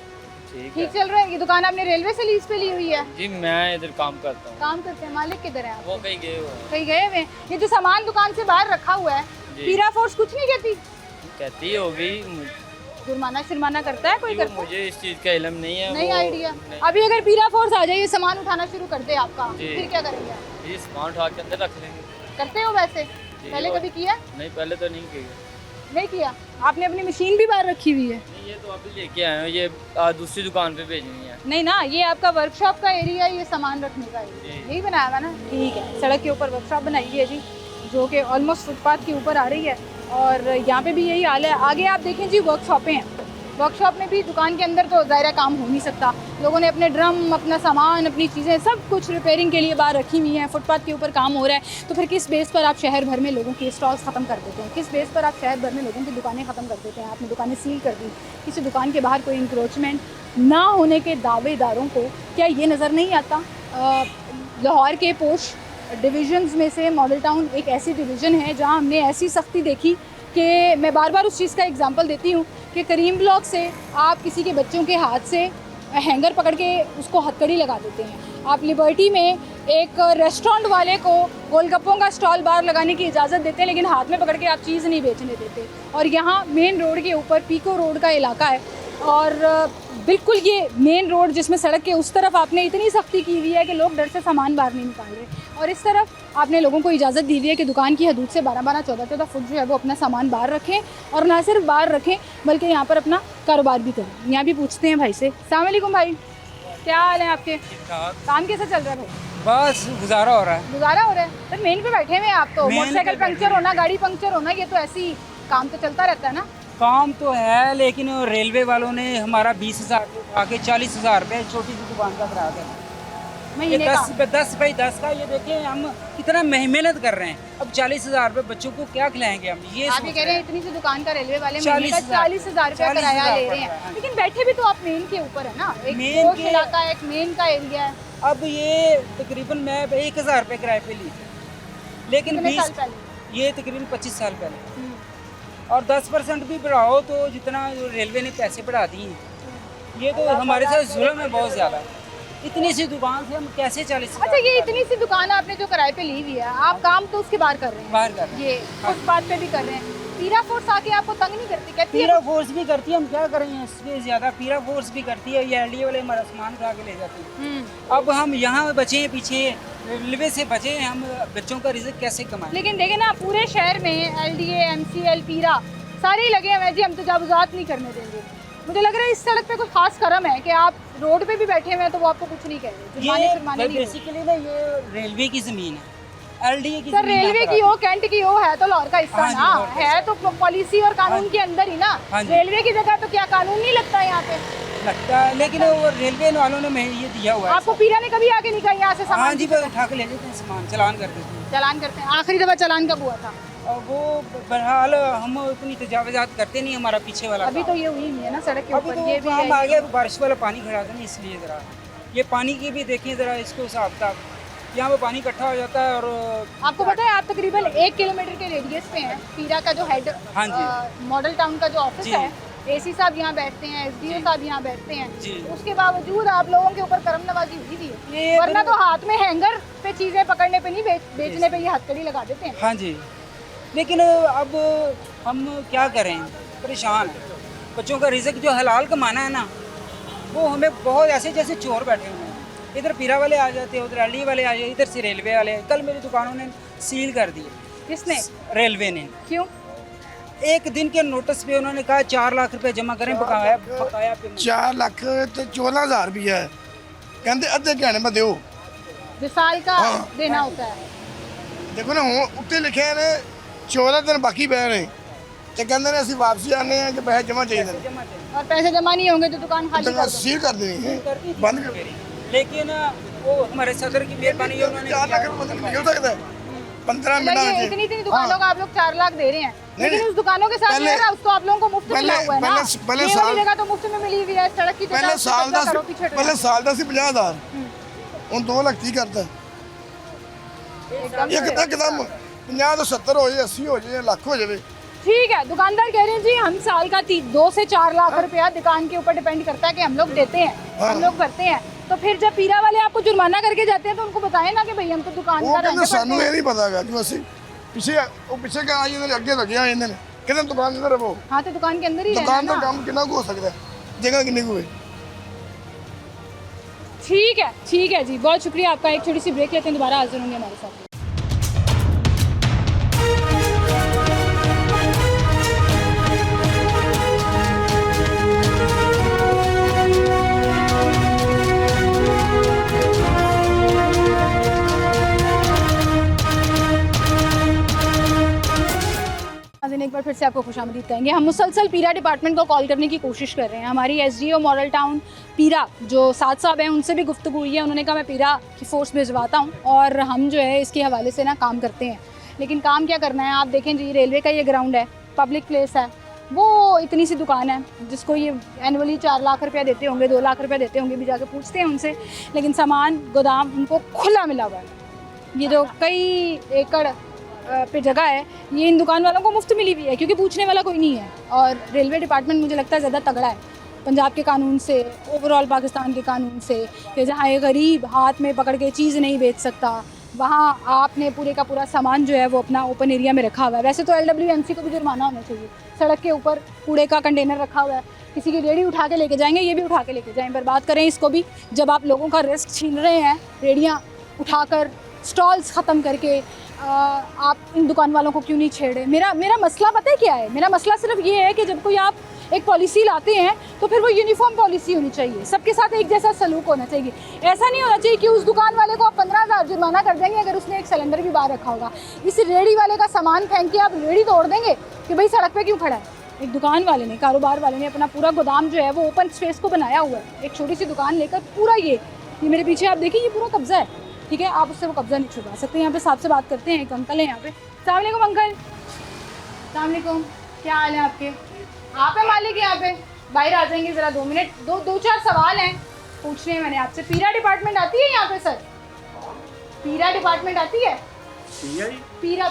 ठीक चल रहा है। ये दुकान आपने रेलवे से लीज पे ली हुई है? जी मैं इधर काम करता हूँ। काम करते हैं, मालिक किधर है आप? वो कहीं गए हुए हैं। कहीं गए हुए? ये जो सामान दुकान से बाहर रखा हुआ है, पीरा फोर्स कुछ नहीं कहती? कहती होगी, जुर्माना शुर्माना करता है कोई? करता है? मुझे इस चीज़ का इल्म नहीं है। नहीं वो- आइडिया। नहीं। अभी अगर पीरा फोर्स आ जाए, ये सामान उठाना शुरू कर दे आपका, जी। फिर क्या करेंगे आप? ये सामान उठा के अंदर रख लेंगे। करते हो वैसे? पहले और- कभी किया? नहीं, पहले तो नहीं किया। नहीं किया। आपने अपनी मशीन भी बाहर रखी हुई है? नहीं, ये तो अभी लेके आए हैं, ये दूसरी दुकान पे भेजनी है। नहीं ना, ये आपका वर्कशॉप का एरिया, ये सामान रखने का एरिया जी। यही बनाया हुआ ना? ठीक है, सड़क के ऊपर वर्कशॉप बनाई है जी, जो कि ऑलमोस्ट फुटपाथ के ऊपर आ रही है और यहाँ पे भी यही हाल है। आगे आप देखें जी, वर्कशॉपें हैं। वर्कशॉप में भी दुकान के अंदर तो ज़ाहिर काम हो नहीं सकता। लोगों ने अपने ड्रम, अपना सामान, अपनी चीज़ें सब कुछ रिपेयरिंग के लिए बाहर रखी हुई हैं। फुटपाथ के ऊपर काम हो रहा है, तो फिर किस बेस पर आप शहर भर में लोगों के स्टॉल्स ख़त्म कर देते हैं? किस बेस पर आप शहर भर में लोगों की दुकानें ख़त्म कर देते हैं? आपने दुकानें सील कर दी, किसी दुकान के बाहर कोई इंक्रोचमेंट ना होने के दावेदारों को क्या ये नज़र नहीं आता? लाहौर के पोश डिविजन्स में से मॉडल टाउन एक ऐसी डिवीज़न है जहाँ हमने ऐसी सख्ती देखी कि मैं बार बार उस चीज़ का एग्जांपल देती हूँ कि करीम ब्लॉक से आप किसी के बच्चों के हाथ से हैंगर पकड़ के उसको हथकड़ी लगा देते हैं। आप लिबर्टी में एक रेस्टोरेंट वाले को गोलगप्पों का स्टॉल बाहर लगाने की इजाज़त देते हैं, लेकिन हाथ में पकड़ के आप चीज़ नहीं बेचने देते। और यहाँ मेन रोड के ऊपर पीको रोड का इलाका है और बिल्कुल ये मेन रोड जिसमें सड़क के उस तरफ आपने इतनी सख्ती की हुई है कि लोग डर से सामान बाहर नहीं निकाल रहे, और इस तरफ आपने लोगों को इजाज़त दी हुई है कि दुकान की हदूद से 12-12, 14-14 फुट जो है वो अपना सामान बाहर रखें, और ना सिर्फ बाहर रखें बल्कि यहाँ पर अपना कारोबार भी करें। यहाँ भी पूछते हैं भाई से। अस्सलाम वालेकुम भाई, क्या हाल है आपके? काम कैसे चल रहा है भाई? बस गुजारा हो रहा है। गुजारा हो रहा है? तो मेन पे बैठे हुए हैं आप तो, मेन मोटरसाइकिल पे पंक्चर होना, गाड़ी पंक्चर होना, ये तो ऐसी काम तो चलता रहता है ना? काम तो है, लेकिन रेलवे वालों ने हमारा 20,000 उठा के 40,000 रुपये छोटी सी दुकान का करा दिया। ये महीने का? 10 बाई 10 का, ये देखिए हम कितना मेहनत कर रहे हैं। अब 40,000 रुपये बच्चों को क्या खिलाएंगे हम? ये आप ये कह रहे हैं इतनी सी दुकान का रेलवे वाले महीने का 40,000 40,000 रुपया किराया ले रहे हैं, हाँ। लेकिन बैठे भी तो आप मेन के ऊपर है ना, एक मेन पोश के- इलाका है, एक मेन का एरिया है। अब ये तकरीबन मैं 1,000 रुपये किराए पे ली थी, लेकिन कितने 20 साल पहले? ये तकरीबन 25 साल पहले। और 10% भी बढ़ाओ तो जितना रेलवे ने पैसे बढ़ा दिए हैं, ये तो हमारे साथ जुल्म है बहुत ज़्यादा। इतनी सी दुकान से हम कैसे 40 अच्छा, ये इतनी सी दुकान आपने जो किराए पे ली हुई है, आप काम तो उसके बाहर कर रहे हैं, बाहर कर रहे हैं। ये फुटपाथ पे भी कर रहे हैं। पीरा फोर्स आके आपको तंग नहीं करती? कहती है पीरा फोर्स भी करती है, हम क्या करें इससे ज़्यादा। पीरा फोर्स भी करती है, ये एलडीए वाले हमारा सामान उठा के ले जाते हैं। अब हम यहाँ बचे पीछे, रेलवे से बचे, हम बच्चों का रिज़्क कैसे कमाएं? लेकिन देखें ना, पूरे शहर में एलडीए, एमसीएल, पीरा सारे ही लगे हुए हैं जी, हम तजावुज़ात नहीं करने देंगे। मुझे लग रहा है इस सड़क पे कुछ खास करम है कि आप रोड पे भी बैठे हुए हैं तो वो आपको कुछ नहीं कह रहे, जुर्माने नहीं। बेसिकली ना ये रेलवे की ज़मीन है, एलडीए की सर ज़मीन रेलवे की हो, कैंट की हो, है तो लाहौर का हिस्सा हाँ जी, ना, लाहौर का है तो पॉलिसी और कानून के अंदर ही ना। हाँ जी। रेलवे की जगह तो क्या कानून नहीं लगता यहाँ पे? लगता है, लेकिन वो रेलवे वालों ने हमें ये दिया हुआ है। आपको पीरा ने कभी आके नहीं कहा यहाँ से हाँ सामान जी, वो उठा के ले लेते हैं सामान, चलान कर देते हैं। चालान करते हैं? आखिरी दफा चालान कब हुआ था? और वो बहरहाल हम इतनी तजावजात करते नहीं, हमारा पीछे वाला अभी तो ये हुई नहीं है ना सड़क के अभी ऊपर, तो ये भी हम है। आगे बारिश वाला पानी खड़ा था ना, इसलिए ज़रा ये पानी की भी देखें ज़रा इसको हिसाब किताब। यहाँ पे पानी इकट्ठा हो जाता है और आपको पता है आप तकरीबन 1 किलोमीटर के रेडियस पे हैं। पीरा का जो हेड हाँ जी। मॉडल टाउन का जो ऑफिस जी। है, एसी साहब यहाँ बैठते हैं, एसडीओ साहब यहाँ बैठते हैं, जी। उसके बावजूद आप लोगों के ऊपर करम नवाजी हुई थी है। ये वरना तो हाथ में हैंगर पे चीजें पकड़ने पे नहीं, बेचने पे ये हथकड़ी लगा देते हैं। हाँ जी, लेकिन अब हम क्या करें, परेशान हैं। बच्चों का रिज़्क जो हलाल कमाना है ना, वो हमें बहुत ऐसे जैसे चोर बैठे हुए हैं। इधर पीरा वाले आ जाते हैं, उधर एलडी वाले आ जाते, इधर से रेलवे वाले। कल मेरी दुकानों ने सील कर दिए। किसने? रेलवे ने। क्यों? एक दिन के नोटिस पे उन्होंने कहा 4 लाख रुपए जमा करें, बकाया पे। 4 ਲੱਖ ਤੇ 14,000 ਰੁਪਇਆ ਹੈ ਕਹਿੰਦੇ ਅੱਧੇ ਘੰਟੇ ਮੈਂ ਦਿਓ। जो साल का हाँ। देना होता है। ਦੇਖੋ ਨਾ ਹੁਣ ਉੱਤੇ ਲਿਖਿਆ ਨੇ 14 ਦਿਨ ਬਾਕੀ ਪਏ ਨੇ ਤੇ ਕਹਿੰਦੇ ਨੇ ਅਸੀਂ ਵਾਪਸੀ ਆਨੇ ਆ ਕਿ ਪੈਸੇ ਜਮ੍ਹਾਂ ਚਾਹੀਦੇ ਨੇ जमा करें। और पैसे जमा नहीं होंगे तो दुकान खाली कर ਦੁਕਾਨ दो। ਸੀਲ ਕਰ ਦੇਣੀ ਹੈ कर दी थी बंद कर मेरी। लेकिन वो हमारे सदर की मेहरबानी है, उन्होंने 4 ਲੱਖ ਰੁਪਏ मतलब निकल सकता है 15 मतलब ये मिनट इतनी इतनी दुकानों का आप लोग 4 लाख दे रहे हैं, लेकिन उस दुकानों के साथ पहले- जो है ना, उसको आप लोगों को मुफ्त मिला हुआ है ना। पहले ये वाली साल- जगह तो मुफ्त में मिली हुई है, सड़क की जगह ਪਹਿਲੇ उसको ਸਾਲ ਦਾ कब्जा करो, पीछे हटो। ਪਹਿਲੇ ਸਾਲ ਦਾ ਸੀ 50,000 ਹੁਣ 2 ਲੱਖ 30 ਕਰਤਾ एकदम से। ਇੱਕਦਮ 50 ਤੋਂ 70 ਹੋ ਜਾਏ 80 ਹੋ ਜਾਏ ਲੱਖ ਹੋ ਜਾਵੇ। ठीक है, दुकानदार कह रहे हैं जी हम साल का 2 से 4 लाख रुपया दुकान के ऊपर डिपेंड करता है कि हम लोग देते हैं, हम लोग भरते हैं। तो फिर जब पीरा वाले आपको जुर्माना करके जाते हैं तो उनको बताएं ना कि भाई हम तो दुकान ਉਹ का ਕਹਿੰਦੇ रहने ਸਾਨੂੰ पड़ते ਇਹ हैं। ਨਹੀਂ ਪਤਾ ਹੈਗਾ ਕਿ ਅਸੀਂ ਪਿੱਛੇ ਕਾ ਆਈ ਜਾਂਦੇ ਨੇ ਅੱਗੇ ਲੱਗੇ ਆ ਜਾਂਦੇ ਨੇ ਕਹਿੰਦੇ ਦੁਕਾਨ ਅੰਦਰ ਰਹੋ। हाँ तो दुकान के अंदर ही रहना ਦੁਕਾਨ ਦਾ ना। ਕੰਮ ਕਿੰਨਾ ਕੁ ਹੋ ਸਕਦਾ ਹੈ ਜਗ੍ਹਾ ਕਿੰਨੀ ਕੁ ਹੋਵੇ। ठीक है जी, बहुत शुक्रिया आपका। एक छोटी सी ब्रेक लेते हैं, दोबारा हाजिर होंगे हमारे साथ। नाज़रीन, एक बार फिर से आपको खुशामदीद कहेंगे। हम मुसलसल पीरा डिपार्टमेंट को कॉल करने की कोशिश कर रहे हैं। हमारी एसडीओ मॉडल टाउन पीरा जो साद साहब हैं उनसे भी गुफ्तगू हुई है। उन्होंने कहा मैं पीरा की फ़ोर्स भिजवाता हूँ और हम जो है इसके हवाले से ना काम करते हैं। लेकिन काम क्या करना है, आप देखें जी, रेलवे का ये ग्राउंड है, पब्लिक प्लेस है, वो इतनी सी दुकान है जिसको ये एनुअली 4 लाख रुपया देते होंगे, 2 लाख रुपया देते होंगे, भी जाके पूछते हैं उनसे। लेकिन सामान गोदाम उनको खुला मिला हुआ है। ये जो कई एकड़ पे जगह है, ये इन दुकान वालों को मुफ्त मिली हुई है क्योंकि पूछने वाला कोई नहीं है। और रेलवे डिपार्टमेंट मुझे लगता है ज़्यादा तगड़ा है पंजाब के कानून से, ओवरऑल पाकिस्तान के कानून से, कि जहाँ एक गरीब हाथ में पकड़ के चीज़ नहीं बेच सकता, वहाँ आपने पूरे का पूरा सामान जो है वो अपना ओपन एरिया में रखा हुआ है। वैसे तो LWMC को भी जुर्माना होना चाहिए। सड़क के ऊपर कूड़े का कंटेनर रखा हुआ है, किसी की रेडी उठा के लेके जाएंगे, ये भी उठा के लेके जाएं, बर्बाद करें इसको भी। जब आप लोगों का रिस्क छीन रहे हैं, रेडियाँ उठाकर स्टॉल्स ख़त्म करके, आप इन दुकान वालों को क्यों नहीं छेड़े? मेरा मसला पता है क्या है? मेरा मसला सिर्फ ये है कि जब कोई आप एक पॉलिसी लाते हैं तो फिर वो यूनिफॉर्म पॉलिसी होनी चाहिए, सबके साथ एक जैसा सलूक होना चाहिए। ऐसा नहीं होना चाहिए कि उस दुकान वाले को आप 15,000 जुर्माना कर देंगे अगर उसने एक सिलेंडर भी बाहर रखा होगा। इस रेडी वाले का सामान फेंक के आप रेडी तोड़ देंगे कि भाई सड़क पे क्यों खड़ा है? एक दुकान वाले ने, कारोबार वाले ने अपना पूरा गोदाम जो है वो ओपन स्पेस को बनाया हुआ है। एक छोटी सी दुकान लेकर पूरा ये मेरे पीछे आप देखिए, ये पूरा कब्जा है, ठीक है? आप उससे वो कब्जा नहीं छुपा सकते। यहाँ पे साहब से बात करते हैं, एक अंकल है यहाँ पे। अस्सलाम वालेकुम अंकल। अस्सलाम वालेकुम, क्या हाल है आपके? आप है मालिक यहाँ पे? बाहर आ जाएंगे ज़रा 2 मिनट। दो चार सवाल हैं पूछने हैं मैंने आपसे। पीरा डिपार्टमेंट आती है यहाँ पे सर? पीरा डिपार्टमेंट आती है? पीरा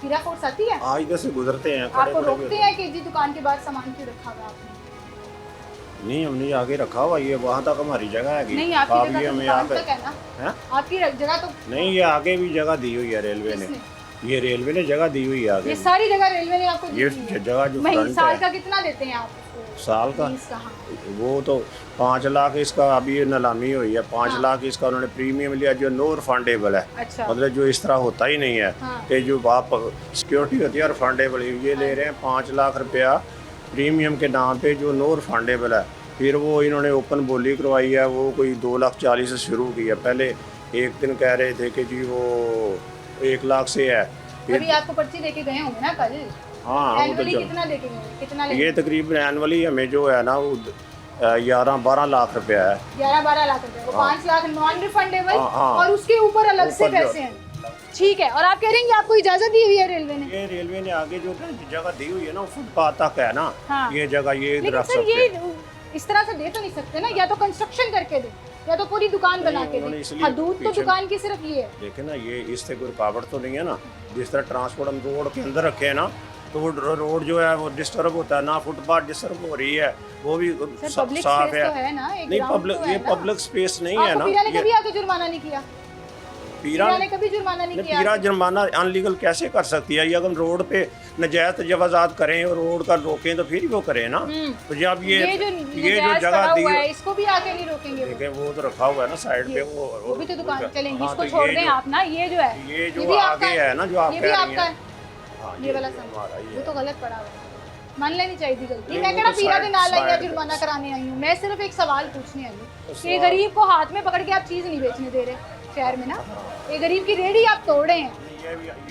पीरा फोर्स आती है? आज इधर से गुजरते हैं, आपको रोकते हैं कि जी दुकान के बाहर सामान क्यों रखा हुआ है आपने? नहीं, हमने आगे रखा हुआ, ये वहाँ तक हमारी जगह है। नहीं, आपकी जगह तो दुकान तक है ना? हैं? आपकी जगह तो नहीं, ये आगे भी जगह दी हुई है रेलवे ने, ये रेलवे ने जगह दी हुई है आगे। ये सारी जगह रेलवे ने आपको दी ये हुई है। जगह जो महीने फ्रंट साल है, का कितना देते हैं आप उसको? साल का फीस का, हाँ। वो तो 5 लाख इसका अभी नीलामी हुई है, 5 लाख इसका उन्होंने प्रीमियम लिया जो नो रिफंडेबल है। अच्छा। मतलब जो इस तरह होता ही नहीं है हाँ। कि जो आप सिक्योरिटी होती है रिफंडेबल, ये ले रहे हैं 5 लाख रुपया प्रीमियम के नाम पे जो नो रिफंडेबल है। फिर वो इन्होंने ओपन बोली करवाई है, वो कोई 2,40,000 से शुरू की है। पहले एक दिन कह रहे थे कि जी वो 1 लाख से है। अभी आपको पर्ची देके गए होंगे ना कल? हाँ, वो तो एनुअली चल, कितना देके गए? कितना ये तकरीबन एनुअली हमें जो है ना वो 11-12 लाख रुपया है। 11-12 लाख रुपए, वो 5 लाख नॉन रिफंडेबल हाँ। और उसके ऊपर अलग से ऊपर जो- पैसे हैं। ठीक है, और आप कह रहे हैं कि आपको इजाजत दी हुई है रेलवे ने? ये रेलवे ने आगे जो जगह दी हुई है ना, फुटपाथ तक है ना, हाँ। ये जगह ये लेकिन रख सर सकते ये हैं। इस तरह से दे तो नहीं सकते ना, या तो कंस्ट्रक्शन करके दे या तो पूरी दुकान बना के उन्होंने दे। इसलिए हदूद तो पीछे- दुकान की सिर्फ ये है। देखे ना, ये इससे कोई रुकावट तो नहीं है ना। जिस तरह ट्रांसपोर्ट हम रोड के अंदर रखे हैं ना, तो वो रोड जो है वो डिस्टर्ब होता है ना, फुटपाथ डिस्टर्ब हो रही है, वो भी सर पब्लिक साफ स्पेस है। तो है ना, एक नहीं, ground पब्लिक तो है ये ना। पब्लिक स्पेस नहीं है आपको ना। पीरा ने ये कभी आके जुर्माना नहीं किया? पीरा पीरा ने कभी जुर्माना नहीं किया? पीरा जुर्माना अनलीगल कैसे कर सकती है? ये अगर रोड पे नजायज तजावजात करें और रोड का रोकें तो फिर ही वो करें ना। तो जब ये जो जो नजायज जगह पड़ा दी हुआ है इसको भी आके नहीं रोकेंगे वो? देखें, वो तो रखा हुआ है ना साइड पे, वो भी तो दुकान चलेंगी, हाँ, इसको तो छोड़ ये दें जो- आप ना। ये जो है ये जो भी आपका आगे है ना, जो आप ये कह भी रही आपका हैं, है। हाँ, ये वाला हमारा ही वो है। तो गलत पड़ा हुआ है, मान लेनी चाहिए थी गलती। नहीं, मैं वो कहना तो पीरा के नाल आई या साइड- जुर्माना कराने आई हूँ। मैं सिर्फ एक सवाल पूछने आई हूँ कि सवाल- गरीब को हाथ में पकड़ के आप चीज़ नहीं बेचने दे रहे शहर में ना। ये गरीब की रेडी आप तोड़ रहे हैं।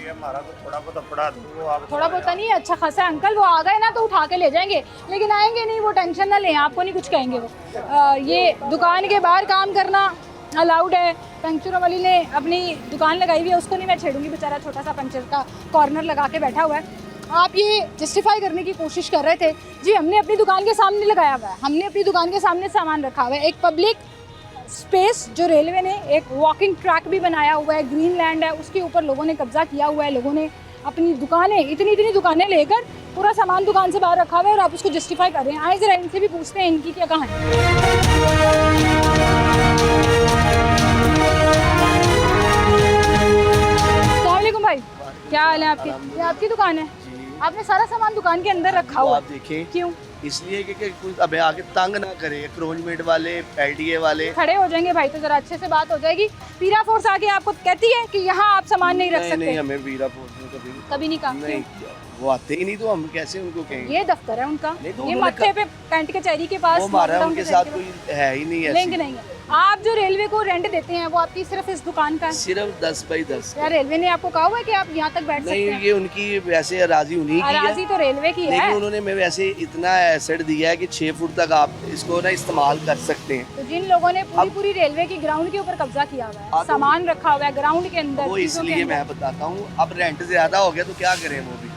ये हमारा तो थोड़ा बहुत अपना वो आप थोड़ा बहुत नहीं है, अच्छा खासा अंकल वो आ गए ना तो उठा के ले जाएंगे, लेकिन आएंगे नहीं, वो टेंशन ना लें, आपको नहीं कुछ कहेंगे वो। ये दुकान के बाहर काम करना अलाउड है। पंक्चरों वाली ने अपनी दुकान लगाई हुई है, उसको नहीं मैं छेड़ूंगी, बेचारा छोटा सा पंक्चर का कॉर्नर लगा के बैठा हुआ है। आप ये जस्टिफाई करने की कोशिश कर रहे थे जी हमने अपनी दुकान के सामने लगाया हुआ है, हमने अपनी दुकान के सामने सामान रखा हुआ है। एक पब्लिक स्पेस जो रेलवे ने एक वॉकिंग ट्रैक भी बनाया हुआ है, ग्रीन लैंड है, उसके ऊपर लोगों ने कब्जा किया हुआ है। लोगों ने अपनी दुकानें इतनी दुकानें लेकर पूरा सामान दुकान से बाहर रखा हुआ है और आप उसको जस्टिफाई कर रहे हैं। आए जरा इनसे भी पूछते हैं इनकी क्या कहानी है। भाई क्या हाल है आपके? ये आपकी दुकान है? आपने सारा सामान दुकान के अंदर रखा हुआ आप है, देखें क्यों? इसलिए कि कुछ अब आगे तंग ना करे, क्रोचमेंट वाले, एलडीए वाले। खड़े हो जाएंगे भाई तो जरा अच्छे से बात हो जाएगी। पीरा फोर्स आके आपको कहती है कि यहाँ आप सामान नहीं रख नहीं सकते? हमें वीरा बोलते कभी नहीं कहा? नहीं, वो आते ही नहीं तो हम कैसे उनको कहेंगे? ये दफ्तर है उनका, नहीं तो ये उन्होंने मत्थे पे कैंट कचहरी के पास वो हमारा लॉकडाउन उनके कचहरी साथ के कोई है ही नहीं पास। ऐसी। लिंक नहीं है। आप जो रेलवे को रेंट देते हैं वो आपकी सिर्फ इस दुकान का है? सिर्फ 10 बाई 10। या रेलवे ने आपको कहा हुआ है कि आप यहाँ तक बैठ सकते नहीं, हैं? ये उनकी वैसे अराजी उन्हीं की है, अराजी तो रेलवे की है। लेकिन उन्होंने मैं वैसे इतना एसेट दिया है कि 6 फुट तक आप इसको ना इस्तेमाल कर सकते हैं। तो जिन लोगों ने पूरी रेलवे की ग्राउंड के ऊपर कब्जा किया हुआ है, सामान रखा हुआ है ग्राउंड के अंदर, वो चीज़ों के इसलिए अंदर। मैं बताता हूँ, अब रेंट ज्यादा हो गया तो क्या करें? वो भी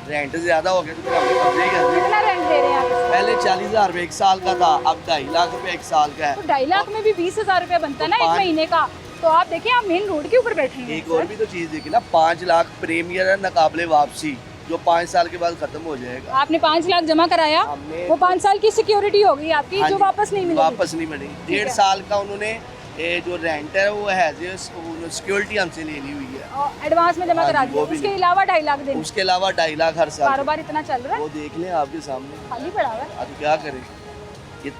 रेंट ज्यादा हो गया तो फिर हमने कब्जे ही करने। कितना रेंट दे रहे हैं आप इसको? पहले 40,000 रुपये 1 साल का था, अब 2.5 लाख रुपए 1 साल का तो है। 2.5 लाख में भी 20,000 रुपया बनता है ना एक महीने का। तो आप देखिए आप मेन रोड के ऊपर बैठे हैं एक और भी तो चीज़ देखी ना, 5 लाख प्रीमियर है नाकाबले वापसी, जो 5 साल के बाद खत्म हो जाएगा। आपने 5 लाख जमा कराया, हमने- वो 5 साल की सिक्योरिटी होगी आपकी हाँ जो जी, वापस नहीं मिलेगी। वापस नहीं मिलेगी। 1.5 साल का उन्होंने ये जो रेंट है वो है सिक्योरिटी हमसे लेनी हुई है, और एडवांस में जमा हाँ करा जी, दिया, वो भी उसके नहीं। अलावा 2.5 लाख देने। उसके अलावा 2.5 लाख हर साल। कारोबार इतना चल रहा है, वो देख लें आपके सामने, खाली पड़ा हुआ है। अब क्या करें? ये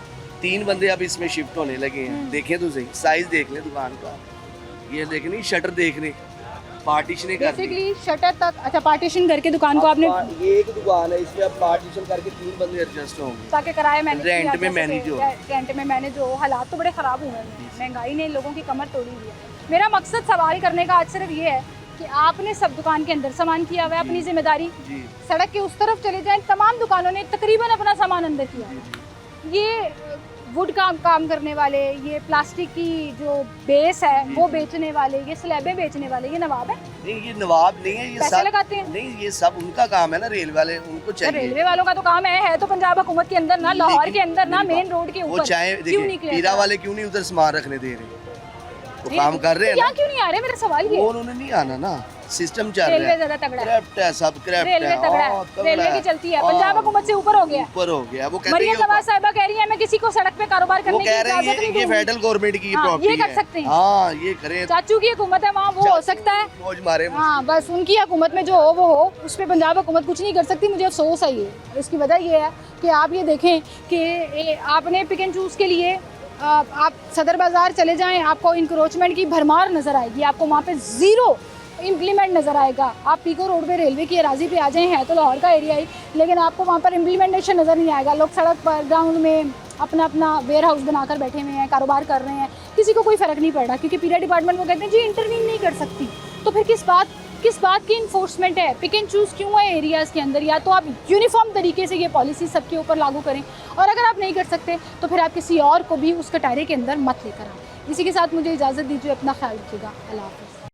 3 बंदे अब इसमें शिफ्ट होने लगे हैं, देखें तो सही, साइज देख लें दुकान का, ये देखनी शटर देख लें, पार्टीशन कर दी। बेसिकली शटर तक, अच्छा पार्टीशन करके दुकान को आपने, ये एक दुकान है, इसमें अब पार्टीशन करके 3 बंदे एडजस्ट होंगे। ताकि किराया मैनेज रेंट में मैनेज हो। रेंट में मैनेज हो। हालात तो बड़े ख़राब हुए हैं, महंगाई ने लोगों की कमर तोड़ी हुई है। मेरा मकसद सवाल करने का आज सिर्फ ये है कि आपने सब दुकान के अंदर सामान किया हुआ है, अपनी जिम्मेदारी, जी सड़क के उस तरफ चले जाएं, तमाम दुकानों ने तकरीबन अपना सामान अंदर किया है। ये वुड का काम करने वाले, ये प्लास्टिक की जो बेस है वो बेचने वाले, ये स्लैबें बेचने वाले, ये नवाब है? नहीं, ये नवाब नहीं है, ये पैसे सब लगाते हैं? नहीं, ये सब उनका काम है ना, रेल वाले उनको तो चाहिए। रेलवे वालों का तो काम है तो पंजाब हुकूमत के अंदर ना, लाहौर के अंदर ना, मेन रोड के वो ऊपर। चाहे क्यों नहीं देखिए, clear पीरा करा? वाले क्यों नहीं उधर सामान रखने दे रहे? वो काम कर रहे हैं यहाँ ना, क्यों नहीं आ रहे? मेरा सवाल ये वो है। उन्होंने नहीं आना ना, सिस्टम चल रेलवे रहा है, ज्यादा तगड़ा है, क्रैप्ट है, सब क्रैप्ट रेलवे है, तगड़ा है, तगड़ा रेलवे की है। चलती है, पंजाब हुकूमत से ऊपर हो गया है। ऊपर हो गया, वो कहते मरियम हैं नवाज साहिबा कह रही है मैं किसी को सड़क पे कारोबार वो करने की कह रही इजाजत है नहीं ये दूंगी। फेडरल गवर्नमेंट की हाँ, प्रॉपर्टी ये कर सकते हैं। हाँ, ये करें, चाचू की हुकूमत है वहाँ, वो हो सकता है। मौज मारे। हाँ, बस उनकी हुकूमत में जो हो वो हो, उस पर पंजाब हुकूमत कुछ नहीं कर सकती। मुझे अफसोस है ये। इसकी वजह ये है कि आप ये देखें कि आपने पिक एंड चूज़ के लिए आप सदर बाज़ार चले जाएं, आपको इंक्रोचमेंट की भरमार नज़र आएगी, आपको वहाँ पे ज़ीरो इम्प्लीमेंट नज़र आएगा। आप पीको रोड पे रेलवे की अराजी पे आ जाएं, है तो लाहौर का एरिया ही, लेकिन आपको वहाँ पर इम्प्लीमेंटेशन नज़र नहीं आएगा। लोग सड़क पर ग्राउंड में अपना अपना वेयर हाउस बनाकर बैठे हुए हैं, कारोबार कर रहे हैं, किसी को कोई फ़र्क नहीं पड़ रहा, क्योंकि पीरियड डिपार्टमेंट वो कहते हैं जी इंटरवीन नहीं कर सकती। तो फिर किस बात की इन्फोर्समेंट है? पिक एंड चूज़ क्यों है एरियाज़ के अंदर? या तो आप यूनिफॉर्म तरीके से ये पॉलिसी सबके ऊपर लागू करें, और अगर आप नहीं कर सकते तो फिर आप किसी और को भी उस कटारे के अंदर मत लेकर आएँ। इसी के साथ मुझे इजाज़त दीजिए, अपना ख्याल रखिएगा, अल्लाह हाफ़िज़।